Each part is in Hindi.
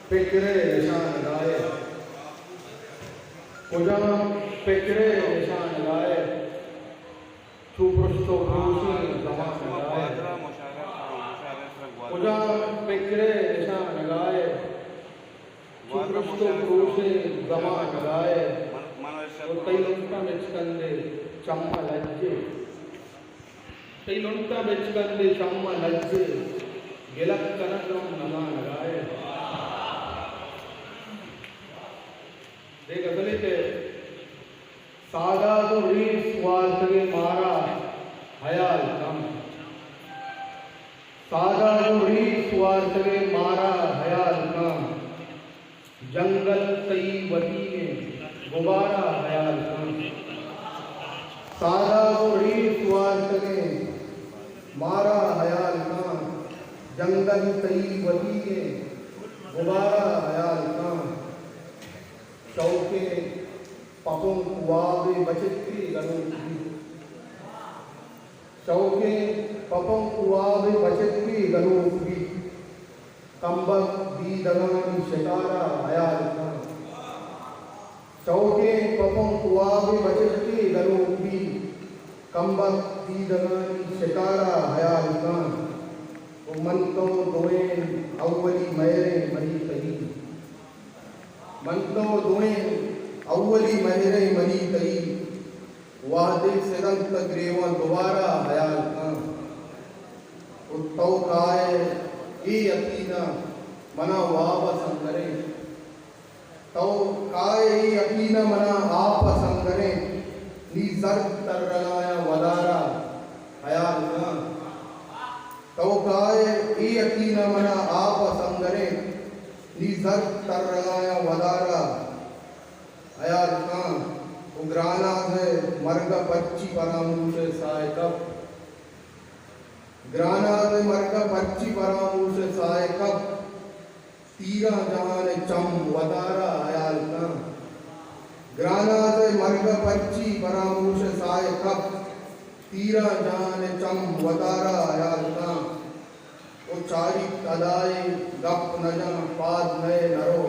पेकरे निशान गाए कुजा पेकरे निशान गाए चुपृष्टो भूषी जमान गाए कुजा पेकरे निशान गाए चुपृष्टो भूषी जमान गाए तैलुंटा बेचकंदे चम्मा लज्जे तैलुंटा बेचकंदे चम्मा लज्जे गिलक कनकम नमान गाए देख असली ते सादा तो रीत स्वार्थ के मारा हयाल कम सादा तो रीत स्वार्थ के मारा हयाल कम जंगल तई वती में गुबारा हयाल कम सादा तो रीत स्वार्थ के मारा हयाल कम जंगल तई वती में गुबारा हयाल कम चौके पपों कुआवे बचती गनूकी चौके पपों कुआवे बचती गनूकी कंबक दी दगानी शिकारा हयाल का चौके पपों कुआवे बचती गनूकी कंबक दी दगानी शिकारा हयाल का मन तो दोएं अव्वली मेरे मरी तही मन तो दोएं अव्वली मेरे मरी तही वादे सिरंत ग्रेवा दोबारा हयाल का उत्तव काय ए यकीना मना वाव संगरे तो काय ए यकीना मना आप संगरे नी जर तर रगाया वदारा हयाल का तो काय ए यकीना मना आप संगरे नी जर तर रगाया वदारा हयाल का उग्राना है मर्ग पच्ची परामूश साय कप ग्राना है मर्ग पच्ची परामूश साय कप तीरा जहान चम वदारा हयाल का ग्राना है मर्ग पच्ची परामूश साय कप तीरा जहान चम वदारा हयाल का ओ चारी तदाए गप नजा पाद नए नरो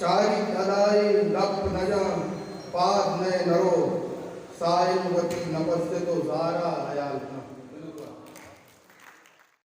चारी तदाए गप नजा पाद नए नरो सायवती नपस्य तो जारा हयाल